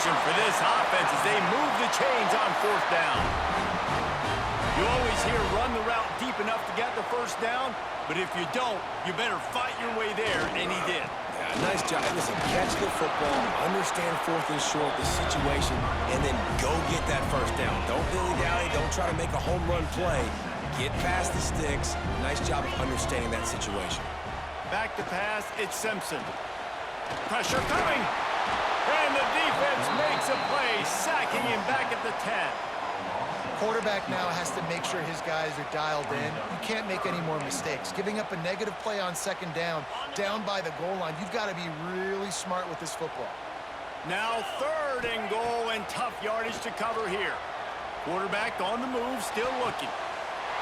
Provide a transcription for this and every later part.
solution for this offense as they move the chains on fourth down. You always hear run the route deep enough to get the first down, but if you don't, you better fight your way there, and he did. Yeah, nice job. Listen, catch the football, understand fourth and short, the situation, and then go get that first down. Don't dilly-dally. Don't try to make a home run play. Get past the sticks. Nice job of understanding that situation. Back to pass, it's Simpson. Pressure coming. And the defense makes a play, sacking him back at the 10. Quarterback now has to make sure his guys are dialed in. You can't make any more mistakes. Giving up a negative play on second down by the goal line, you've got to be really smart with this football. Now third and goal and tough yardage to cover here. Quarterback on the move, still looking.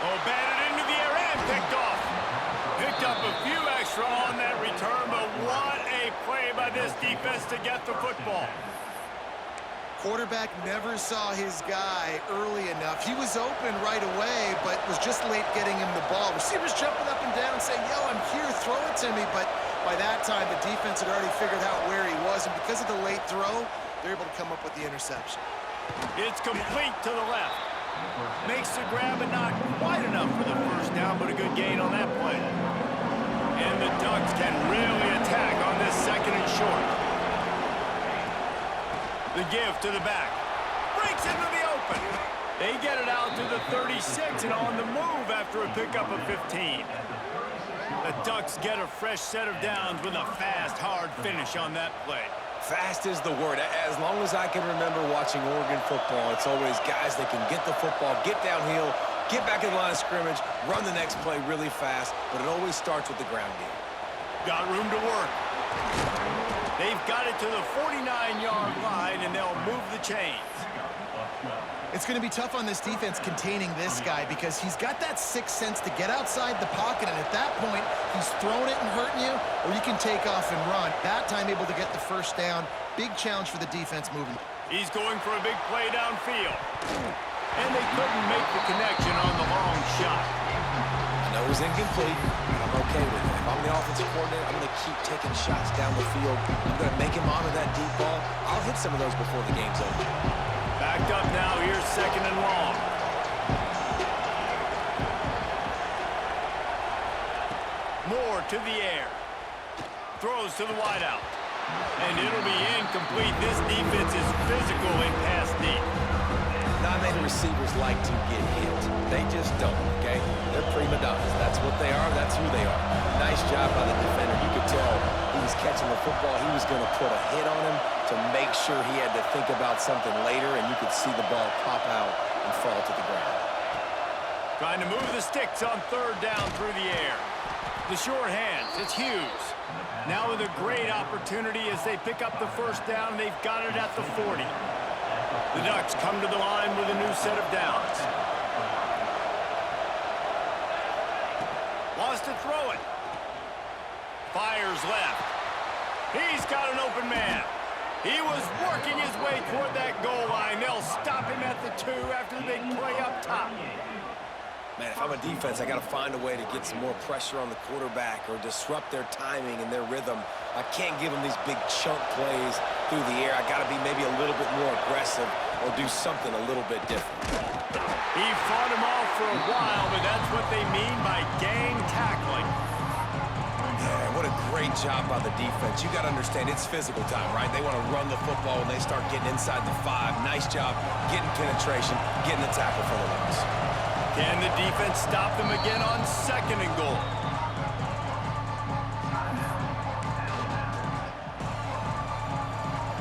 Oh, batted into the air and picked off. Picked up a few extra on that return, but what a play by this defense to get the football. Quarterback never saw his guy early enough. He was open right away, but was just late getting him the ball. Receivers jumping up and down saying, yo, I'm here, throw it to me. But by that time, the defense had already figured out where he was, and because of the late throw, they're able to come up with the interception. It's complete to the left. Makes the grab, but not quite enough for the first down, but a good gain on that play. And the Ducks can really attack on this second and short. The give to the back. Breaks into the open. They get it out to the 36 and on the move after a pickup of 15. The Ducks get a fresh set of downs with a fast, hard finish on that play. Fast is the word. As long as I can remember watching Oregon football, it's always guys that can get the football, get downhill, get back in the line of scrimmage, run the next play really fast, but it always starts with the ground game. Got room to work. They've got it to the 49-yard line, and they'll move the chains. It's going to be tough on this defense containing this guy because he's got that sixth sense to get outside the pocket, and at that point, he's throwing it and hurting you, or you can take off and run. That time able to get the first down. Big challenge for the defense moving. He's going for a big play downfield. And they couldn't make the connection on the long shot. I know it was incomplete, but I'm okay with it. If I'm the offensive coordinator, I'm going to keep taking shots down the field. I'm going to make him honor that deep ball. I'll hit some of those before the game's over. Backed up now, here's second and long. Moore to the air. Throws to the wideout. And it'll be incomplete. This defense is physical and pass deep. Not many receivers like to get hit. They just don't, okay? They're prima donnas. That's what they are. That's who they are. Nice job by the defender. You could tell he was catching the football. He was going to put a hit on him to make sure he had to think about something later, and you could see the ball pop out and fall to the ground. Trying to move the sticks on third down through the air. The short hands, it's Hughes. Now with a great opportunity as they pick up the first down. They've got it at the 40. The Ducks come to the line with a new set of downs. Wants to throw it. Fires left. He's got an open man. He was working his way toward that goal line. They'll stop him at the 2 after the big play up top. Man, if I'm a defense, I got to find a way to get some more pressure on the quarterback or disrupt their timing and their rhythm. I can't give them these big chunk plays through the air. I got to be maybe a little bit more aggressive or do something a little bit different. He fought him off for a while, but that's what they mean by gang tackling. Yeah, what a great job by the defense. You got to understand, it's physical time, right? They want to run the football when they start getting inside the 5. Nice job getting penetration, getting the tackle for the loss. Can the defense stop them again on second and goal?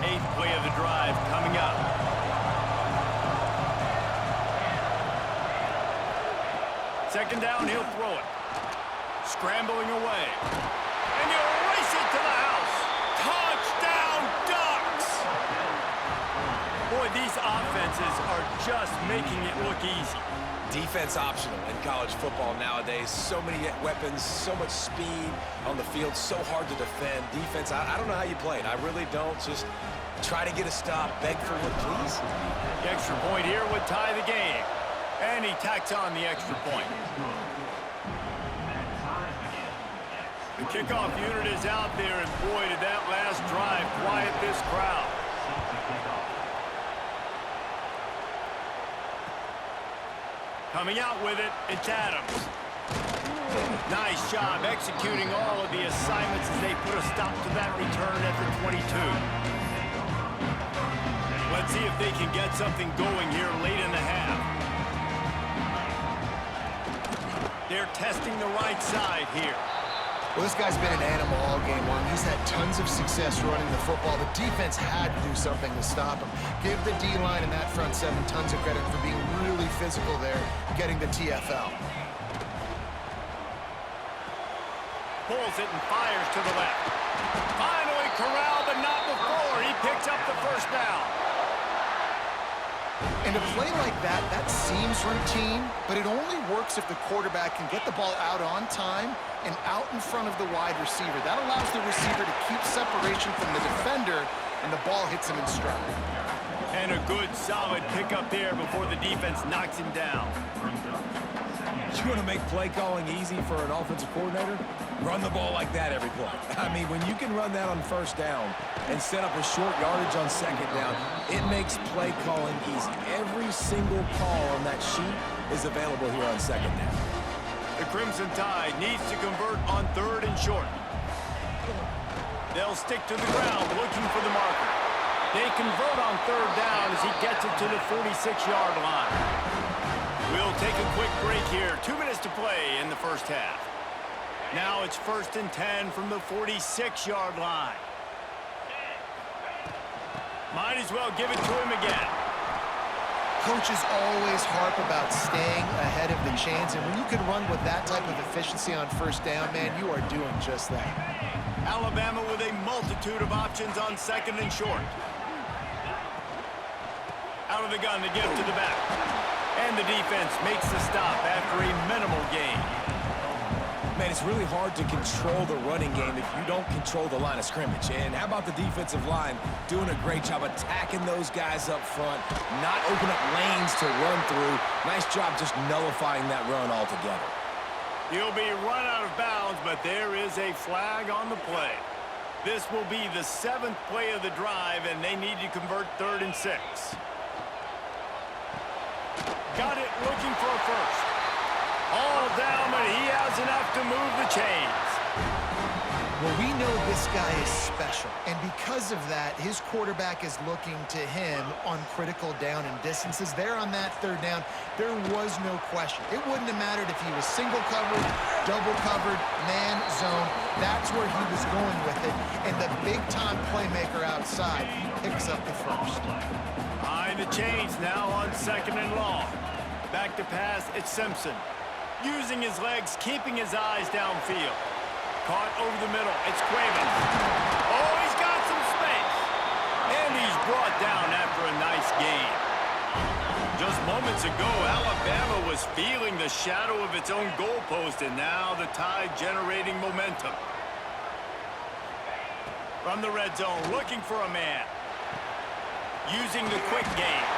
Eighth play of the drive coming up. Second down, he'll throw it. Scrambling away. And he'll race it to the house. Touchdown, Ducks! Boy, these offenses are just making it look easy. Defense optional in college football nowadays. So many weapons, so much speed on the field, so hard to defend. Defense, I don't know how you play it. I really don't. Just try to get a stop, beg for one, please. The extra point here would tie the game. And he tacks on the extra point. The kickoff unit is out there, and boy, did that last drive quiet this crowd. Coming out with it, it's Adams. Nice job executing all of the assignments as they put a stop to that return at the 22. Let's see if they can get something going here late in the half. They're testing the right side here. Well, this guy's been an animal all game long. He's had tons of success running the football. The defense had to do something to stop him. Give the D-line and that front seven tons of credit for being really physical there, getting the TFL. Pulls it and fires to the left. Finally corralled, but not before. He picks up the first down. And a play like that, that seems routine, but it only works if the quarterback can get the ball out on time and out in front of the wide receiver. That allows the receiver to keep separation from the defender, and the ball hits him in stride. And a good, solid pickup there before the defense knocks him down. You want to make play calling easy for an offensive coordinator? Run the ball like that every play. I mean, when you can run that on first down and set up a short yardage on second down, it makes play calling easy. Every single call on that sheet is available here on second down. The Crimson Tide needs to convert on third and short. They'll stick to the ground looking for the marker. They convert on third down as he gets it to the 46-yard line. We'll take a quick break here. 2 minutes to play in the first half. Now it's 1st and 10 from the 46-yard line. Might as well give it to him again. Coaches always harp about staying ahead of the chains, and when you can run with that type of efficiency on first down, man, you are doing just that. Alabama with a multitude of options on second and short. Out of the gun to give to the back. And the defense makes the stop after a minimal gain. Man, it's really hard to control the running game if you don't control the line of scrimmage. And how about the defensive line doing a great job attacking those guys up front, not open up lanes to run through. Nice job just nullifying that run altogether. He'll be run out of bounds, but there is a flag on the play. This will be the 7th play of the drive, and they need to convert 3rd and 6. Got it looking for a first. All down, but he has enough to move the chains. Well, we know this guy is special, and because of that, his quarterback is looking to him on critical down and distances. There on that third down, there was no question. It wouldn't have mattered if he was single covered, double covered, man, zone. That's where he was going with it, and the big-time playmaker outside picks up the first. Behind the chains now on 2nd and long. Back to pass, it's Simpson. Using his legs, keeping his eyes downfield. Caught over the middle, it's Cuevas. Oh, he's got some space. And he's brought down after a nice gain. Just moments ago, Alabama was feeling the shadow of its own goalpost, and now the Tide generating momentum. From the red zone, looking for a man. Using the quick game.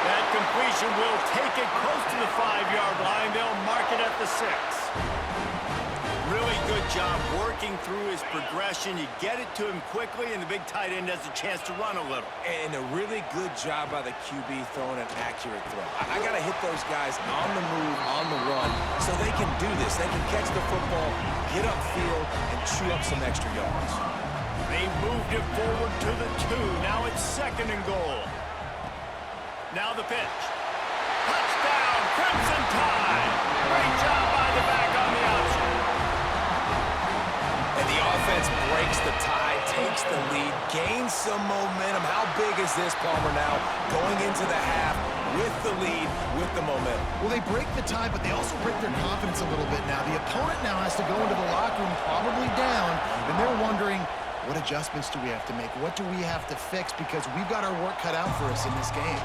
That completion will take it close to the 5-yard line. They'll mark it at the 6. Really good job working through his progression. You get it to him quickly, and the big tight end has a chance to run a little. And a really good job by the QB throwing an accurate throw. I got to hit those guys on the move, on the run, so they can do this. They can catch the football, get upfield, and chew up some extra yards. They moved it forward to the 2. Now it's 2nd and goal. Now the pitch. Touchdown, Crimson Tide. Great job by the back on the option. And the offense breaks the tie, takes the lead, gains some momentum. How big is this, Palmer, now? Going into the half with the lead, with the momentum. Well, they break the tie, but they also break their confidence a little bit now. The opponent now has to go into the locker room probably down, and they're wondering, what adjustments do we have to make? What do we have to fix? Because we've got our work cut out for us in this game.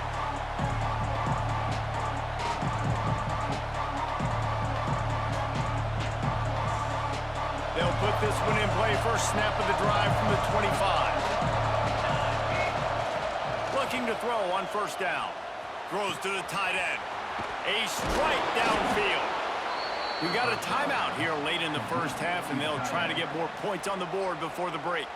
They'll put this one in play. First snap of the drive from the 25. Looking to throw on first down. Throws to the tight end. A strike downfield. We got a timeout here late in the first half, and they'll try to get more points on the board before the break.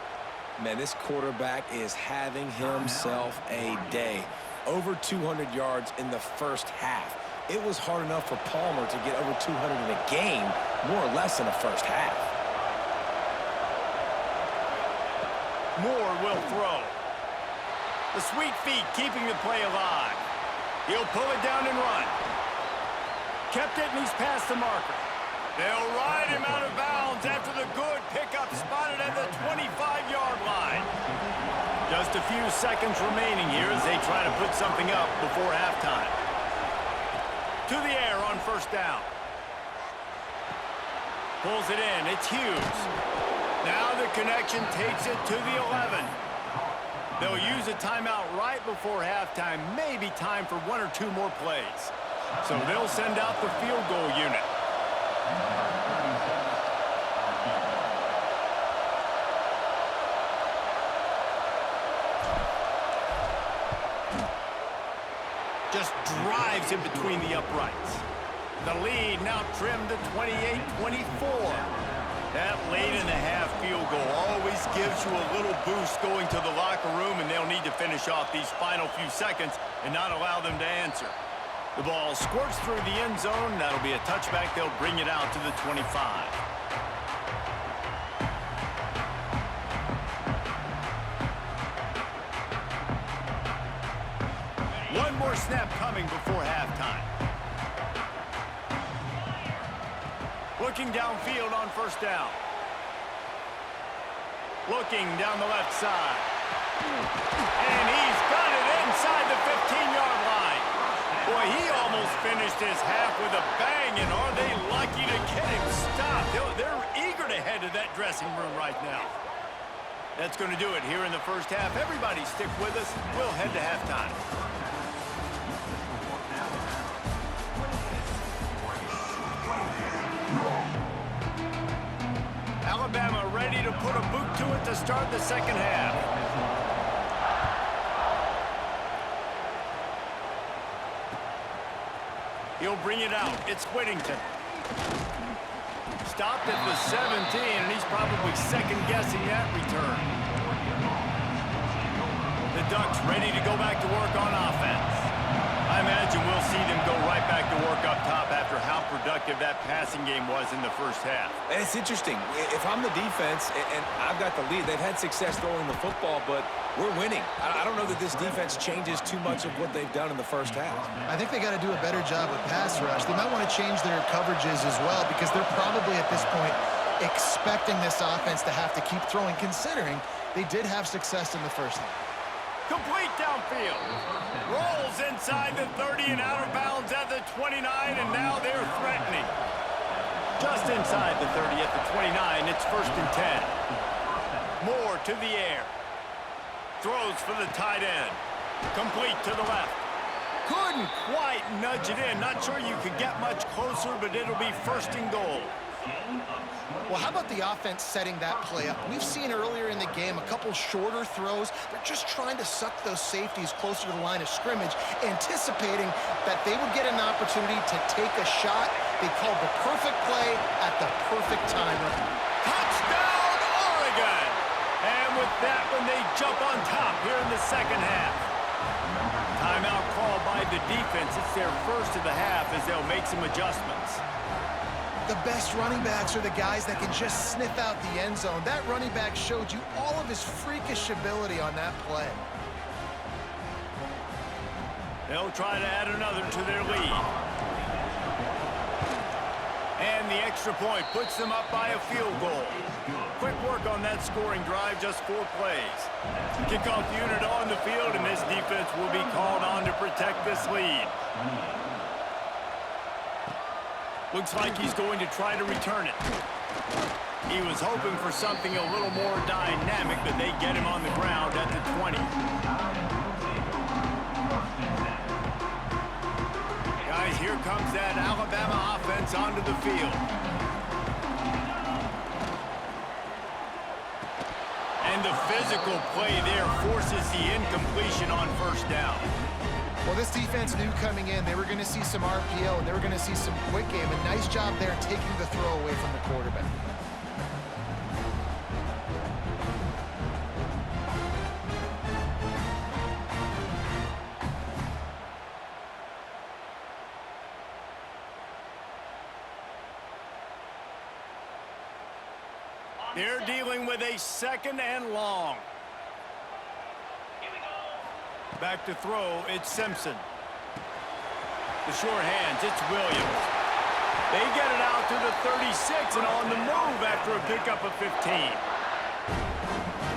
Man, this quarterback is having himself a day. Over 200 yards in the first half. It was hard enough for Palmer to get over 200 in a game, more or less in the first half. Moore will throw. The sweet feet keeping the play alive. He'll pull it down and run. Kept it, and he's past the marker. They'll ride him out of bounds after the good pickup spotted at the 25-yard line. Just a few seconds remaining here as they try to put something up before halftime. To the air on first down. Pulls it in. It's Hughes. Now the connection takes it to the 11. They'll use a timeout right before halftime. Maybe time for one or two more plays. So they'll send out the field goal unit. Just drives in between the uprights. The lead now trimmed to 28-24. That late-in-the-half field goal always gives you a little boost going to the locker room, and they'll need to finish off these final few seconds and not allow them to answer. The ball squirts through the end zone. That'll be a touchback. They'll bring it out to the 25. One more snap coming before halftime. Looking downfield on first down. Looking down the left side. And he's got it inside the 15-yard line. Boy, he almost finished his half with a bang, and are they lucky to get him stopped? They're eager to head to that dressing room right now. That's going to do it here in the first half. Everybody stick with us. We'll head to halftime. Alabama ready to put a boot to it to start the second half. He'll bring it out. It's Whittington. Stopped at the 17, and he's probably second-guessing that return. The Ducks ready to go back to work on offense. I imagine we'll see them go right back to work up top after how productive that passing game was in the first half. And it's interesting. If I'm the defense and I've got the lead, they've had success throwing the football, but we're winning. I don't know that this defense changes too much of what they've done in the first half. I think they got to do a better job with pass rush. They might want to change their coverages as well because they're probably at this point expecting this offense to have to keep throwing, considering they did have success in the first half. Complete downfield. Rolls inside the 30 and out of bounds at the 29, and now they're threatening. Just inside the 30 at the 29, it's 1st and 10. Moore to the air. Throws for the tight end. Complete to the left. Couldn't quite nudge it in. Not sure you could get much closer, but it'll be 1st and goal. Well, how about the offense setting that play up? We've seen earlier in the game a couple shorter throws. They're just trying to suck those safeties closer to the line of scrimmage, anticipating that they would get an opportunity to take a shot. They called the perfect play at the perfect time. Touchdown, Oregon! And with that one, they jump on top here in the second half. Timeout called by the defense. It's their first of the half as they'll make some adjustments. The best running backs are the guys that can just sniff out the end zone. That running back showed you all of his freakish ability on that play. They'll try to add another to their lead. And the extra point puts them up by a field goal. Quick work on that scoring drive, just 4 plays. Kickoff unit on the field, and this defense will be called on to protect this lead. Looks like he's going to try to return it. He was hoping for something a little more dynamic, but they get him on the ground at the 20. Guys, here comes that Alabama offense onto the field. And the physical play there forces the incompletion on first down. Well, this defense knew coming in they were going to see some RPO and they were going to see some quick game. A nice job there taking the throw away from the quarterback. They're dealing with a 2nd and long. Back to throw, it's Simpson. The short hands, it's Williams. They get it out to the 36 and on the move after a pickup of 15.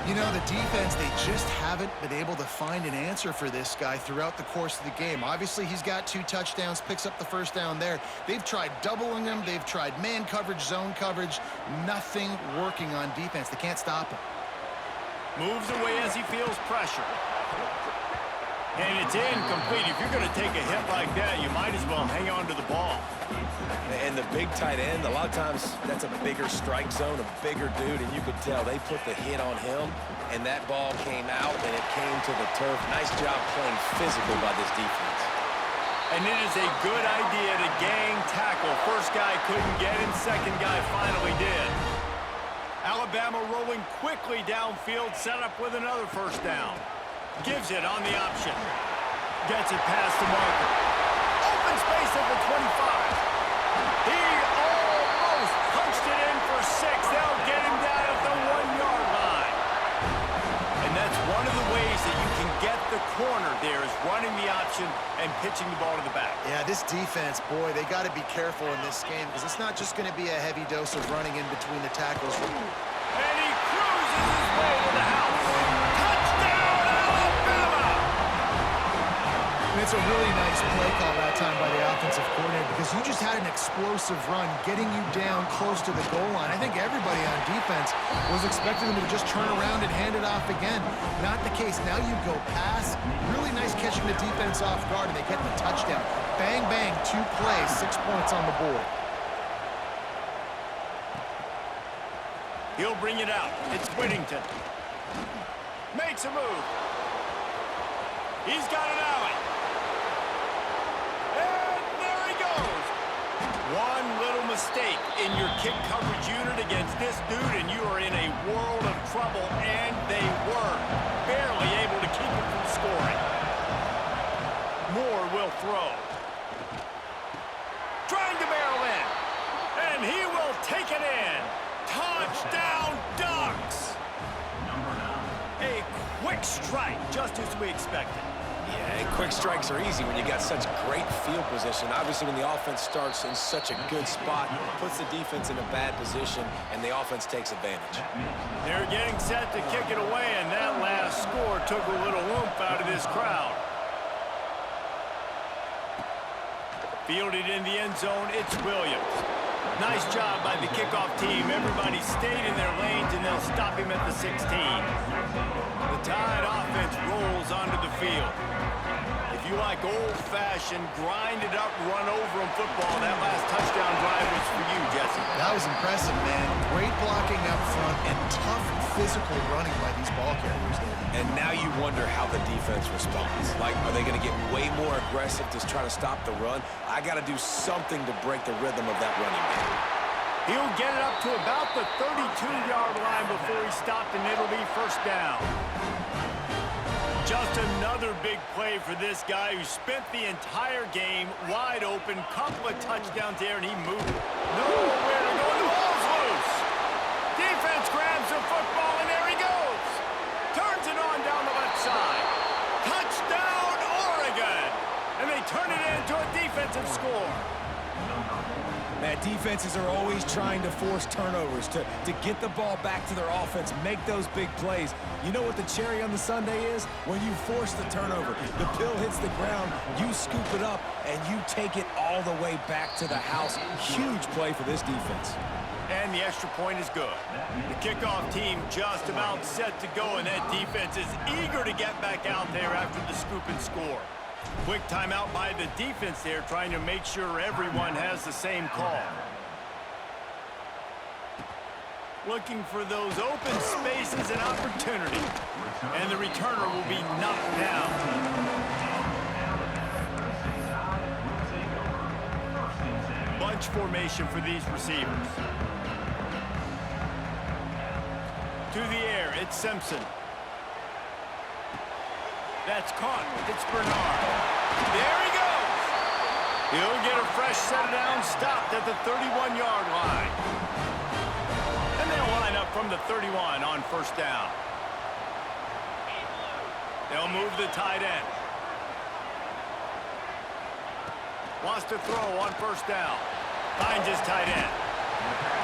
You know, the defense, they just haven't been able to find an answer for this guy throughout the course of the game. Obviously, he's got 2 touchdowns, picks up the 1st down there. They've tried doubling him. They've tried man coverage, zone coverage. Nothing working on defense. They can't stop him. Moves away as he feels pressure. And it's incomplete. If you're going to take a hit like that, you might as well hang on to the ball. And the big tight end, a lot of times that's a bigger strike zone, a bigger dude, and you could tell they put the hit on him, and that ball came out, and it came to the turf. Nice job playing physical by this defense. And it is a good idea to gang tackle. First guy couldn't get him, second guy finally did. Alabama rolling quickly downfield, set up with another 1st down. Gives it on the option. Gets it past the marker. Open space at the 25. He almost punched it in for 6. They'll get him down at the 1-yard line. And that's one of the ways that you can get the corner there is running the option and pitching the ball to the back. Yeah, this defense, boy, they got to be careful in this game because it's not just going to be a heavy dose of running in between the tackles. And he cruises his way to the house. Touchdown, Alabama! And it's a really nice play call that time by the offensive coordinator because you just had an explosive run getting you down close to the goal line. I think everybody on defense was expecting them to just turn around and hand it off again. Not the case. Now you go pass. Really nice catching the defense off guard, and they get the touchdown. Bang, bang, 2 plays, 6 points on the board. He'll bring it out. It's Whittington. Makes a move. He's got an alley. And there he goes. One little mistake in your kick coverage unit against this dude, and you are in a world of trouble, and they were barely able to keep him from scoring. Moore will throw. Trying to barrel in. And he will take it in. Touchdown, Ducks! A quick strike, just as we expected. Yeah, and quick strikes are easy when you got such great field position. Obviously, when the offense starts in such a good spot, puts the defense in a bad position, and the offense takes advantage. They're getting set to kick it away, and that last score took a little oomph out of this crowd. Fielded in the end zone, it's Williams. Nice job by the kickoff team. Everybody stayed in their lanes, and they'll stop him at the 16. The Tide offense rolls onto the field. If you like old-fashioned, grind-it-up, run-over-him football, that last touchdown drive was for you, Jesse. That was impressive, man. Great blocking up front and tough physical running by these ball carriers. And now you wonder how the defense responds. Like, are they going to get way more aggressive to try to stop the run? I got to do something to break the rhythm of that running game. He'll get it up to about the 32-yard line before he stopped, and it'll be 1st down. Just another big play for this guy who spent the entire game wide open. Couple of touchdowns there, and he moved nowhere to go. The ball's loose. Defense grabs the football, and there he goes. Turns it on down the left side. Touchdown, Oregon. And they turn it into a defensive score. Man, defenses are always trying to force turnovers, to get the ball back to their offense, make those big plays. You know what the cherry on the sundae is? When you force the turnover, the pill hits the ground, you scoop it up, and you take it all the way back to the house. Huge play for this defense. And the extra point is good. The kickoff team just about set to go, and that defense is eager to get back out there after the scoop and score. Quick timeout by the defense there, trying to make sure everyone has the same call. Looking for those open spaces and opportunity. And the returner will be knocked down. Bunch formation for these receivers. To the air, it's Simpson. That's caught. It's Bernard. There he goes. He'll get a fresh set down, stopped at the 31-yard line. And they'll line up from from the 31 on first down. They'll move the tight end. Wants to throw on first down. Finds his tight end.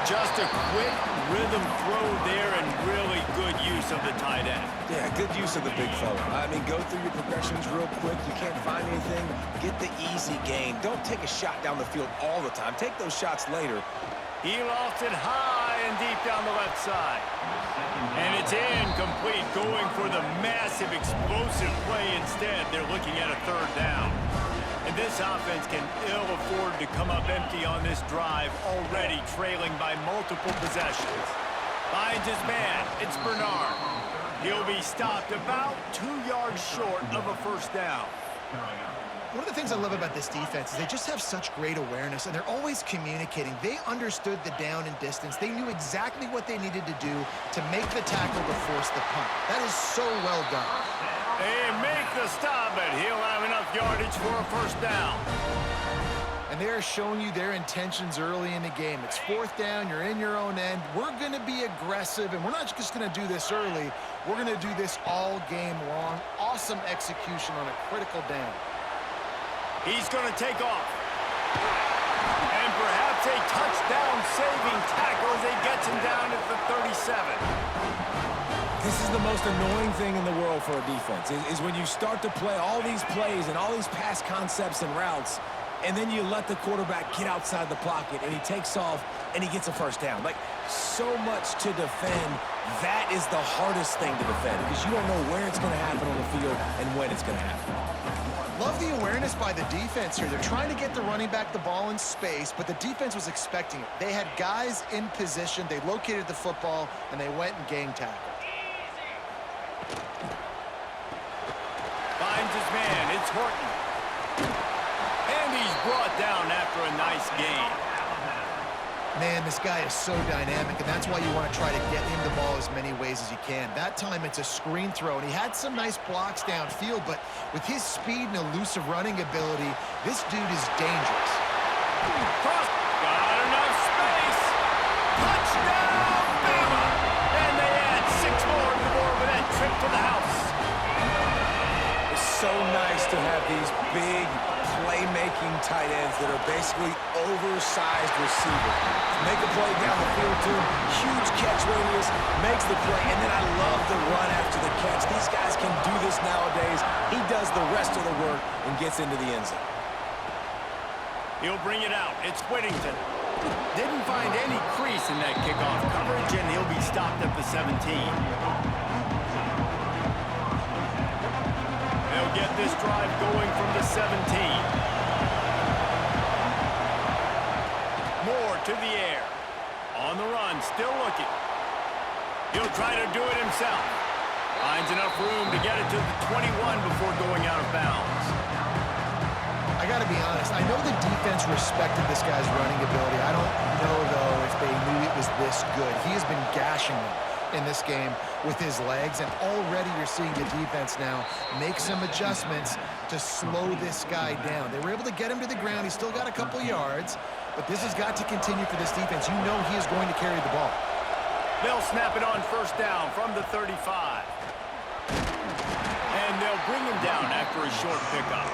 Just a quick rhythm throw there and really good use of the tight end. Yeah, good use of the big fella. I mean, go through your progressions real quick. You can't find anything, get the easy gain. Don't take a shot down the field all the time. Take those shots later. He lost it high and deep down the left side. And it's incomplete, going for the massive explosive play instead. They're looking at a third down. And this offense can ill afford to come up empty on this drive, already trailing by multiple possessions. Finds his man. It's Bernard. He'll be stopped about 2 yards short of a first down. One of the things I love about this defense is they just have such great awareness, and they're always communicating. They understood the down and distance. They knew exactly what they needed to do to make the tackle to force the punt. That is so well done. They make the stop, but he'll have enough yardage for a first down. And they are showing you their intentions early in the game. It's fourth down, you're in your own end. We're going to be aggressive, and we're not just going to do this early. We're going to do this all game long. Awesome execution on a critical down. He's going to take off. And perhaps a touchdown-saving tackle as he gets him down at the 37. This is the most annoying thing in the world for a defense, is when you start to play all these plays and all these pass concepts and routes, and then you let the quarterback get outside the pocket, and he takes off, and he gets a first down. Like, so much to defend. That is the hardest thing to defend, because you don't know where it's going to happen on the field and when it's going to happen. Love the awareness by the defense here. They're trying to get the running back the ball in space, but the defense was expecting it. They had guys in position. They located the football, and they went and gang tackled. Finds his man. It's Horton. And he's brought down after a nice gain. Man, this guy is so dynamic, and that's why you want to try to get him the ball as many ways as you can. That time, it's a screen throw, and he had some nice blocks downfield, but with his speed and elusive running ability, this dude is dangerous. Cross. Got enough space. Touchdown, Bama! And they add 6 more to the board with that trip to the house. It's so nice to have these big playmaking tight ends that are basically oversized receivers. Make a play down the field to him, huge catch radius, makes the play, and then I love the run after the catch. These guys can do this nowadays. He does the rest of the work and gets into the end zone. He'll bring it out. It's Whittington. Didn't find any crease in that kickoff coverage, and he'll be stopped at the 17. They'll get this drive going from the 17. Moore to the air. On the run, still looking. He'll try to do it himself. Finds enough room to get it to the 21 before going out of bounds. I got to be honest, I know the defense respected this guy's running ability. I don't know, though, if they knew it was this good. He has been gashing them in this game with his legs, and already you're seeing the defense now make some adjustments to slow this guy down. They were able to get him to the ground. He's still got a couple yards, but this has got to continue for this defense. You know he is going to carry the ball. They'll snap it on first down from the 35. And they'll bring him down after a short pickup.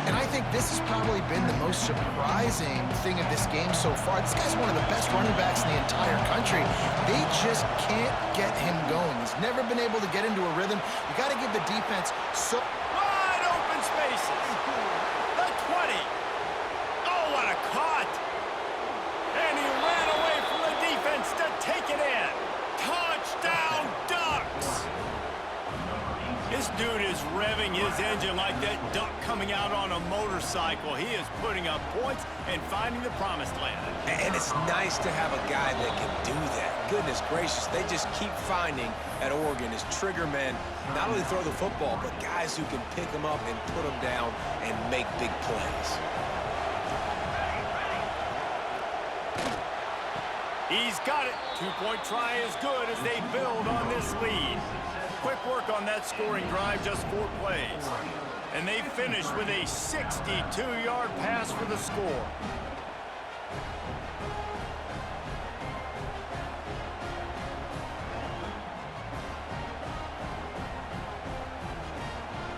And I think this has probably been the most surprising thing of this game so far. This guy's one of the best running backs in the entire country. They just can't get him going. He's never been able to get into a rhythm. You got to give the defense so... Wide open spaces. The 20. Oh, what a caught. And he ran away from the defense to take it in. Touchdown, Ducks. This dude is revving his engine like that duck coming out on a motorcycle. He is putting up points and finding the promised land. And it's nice to have a guy that can do that. Goodness gracious, they just keep finding at Oregon is trigger men, not only throw the football, but guys who can pick them up and put them down and make big plays. He's got it. Two-point try is good as they build on this lead. Quick work on that scoring drive, just 4 plays. And they finish with a 62-yard pass for the score.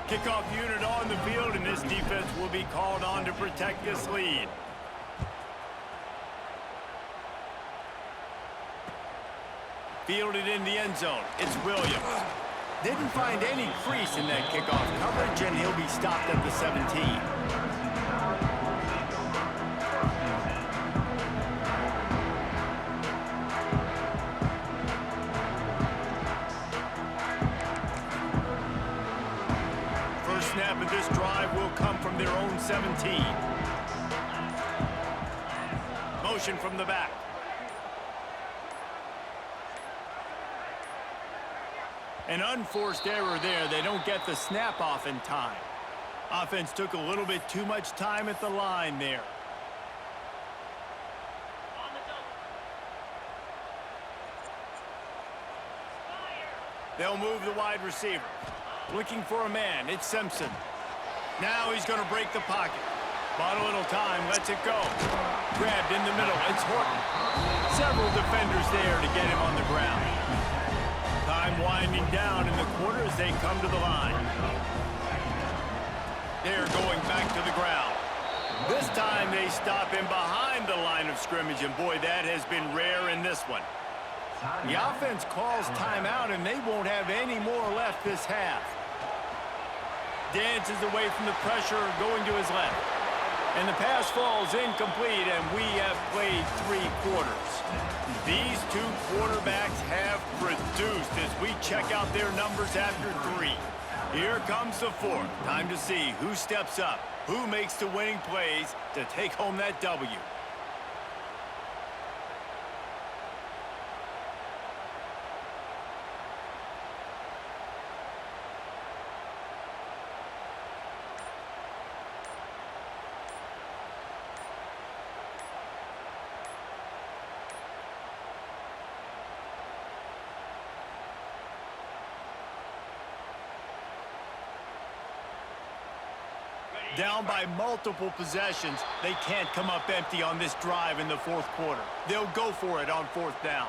Kickoff unit on the field, and this defense will be called on to protect this lead. Fielded in the end zone. It's Williams. Didn't find any crease in that kickoff coverage, and he'll be stopped at the 17. First snap of this drive will come from their own 17. Motion from the back. An unforced error there. They don't get the snap off in time. Offense took a little bit too much time at the line there. They'll move the wide receiver. Looking for a man. It's Simpson. Now he's going to break the pocket. Bought a little time. Lets it go. Grabbed in the middle. It's Horton. Several defenders there to get him on the ground. Time winding down in the quarter as they come to the line. They're going back to the ground. This time they stop him behind the line of scrimmage, and boy, that has been rare in this one. The offense calls timeout, and they won't have any more left this half. Dances away from the pressure, going to his left. And the pass falls incomplete, and we have played 3 quarters. These 2 quarterbacks have produced as we check out their numbers after 3. Here comes the 4th. Time to see who steps up, who makes the winning plays to take home that W. Down by multiple possessions, they can't come up empty on this drive in the 4th quarter. They'll go for it on 4th down.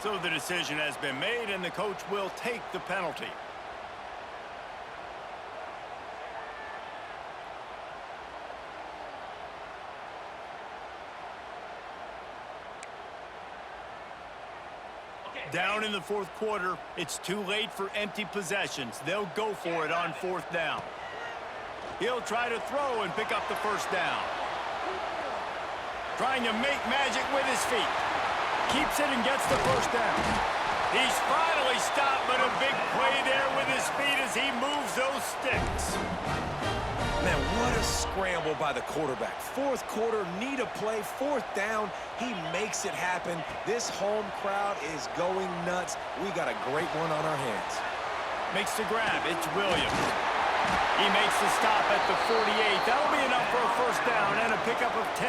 So the decision has been made, and the coach will take the penalty. Down in the 4th quarter, it's too late for empty possessions. They'll go for it on 4th down. He'll try to throw and pick up the 1st down. Trying to make magic with his feet. Keeps it and gets the 1st down. He's finally stopped, but a big play there with his feet as he moves those sticks. Man, what a scramble by the quarterback. 4th quarter, need a play, 4th down. He makes it happen. This home crowd is going nuts. We got a great one on our hands. Makes the grab. It's Williams. He makes the stop at the 48. That'll be enough for a 1st down and a pickup of 10.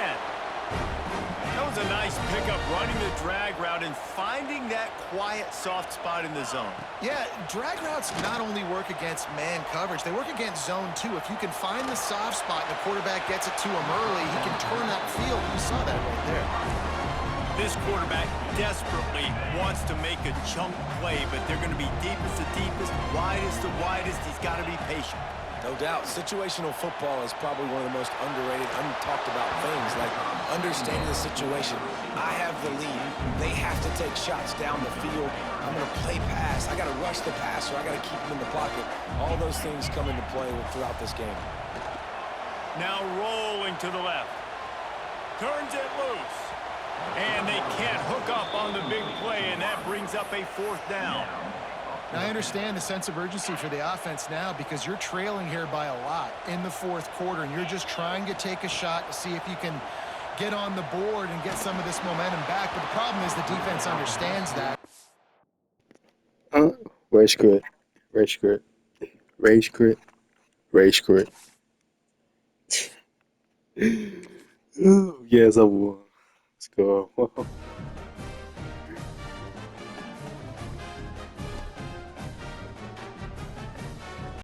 That was a nice pickup, running the drag route and finding that quiet, soft spot in the zone. Yeah, drag routes not only work against man coverage, they work against zone too. If you can find the soft spot and the quarterback gets it to him early, he can turn that field. You saw that right there. This quarterback desperately wants to make a chunk play, but they're going to be deepest to deepest, widest to widest. He's got to be patient. No doubt. Situational football is probably one of the most underrated, untalked about things, like understanding the situation. I have the lead. They have to take shots down the field. I'm going to play pass. I got to rush the passer. I got to keep him in the pocket. All those things come into play throughout this game. Now rolling to the left. Turns it loose. And they can't hook up on the big play, and that brings up a 4th down. Now, I understand the sense of urgency for the offense now because you're trailing here by a lot in the 4th quarter, and you're just trying to take a shot to see if you can get on the board and get some of this momentum back. But the problem is the defense understands that. Rage quit. Rage quit. Rage quit. Rage quit. Yes, I won. Let's go.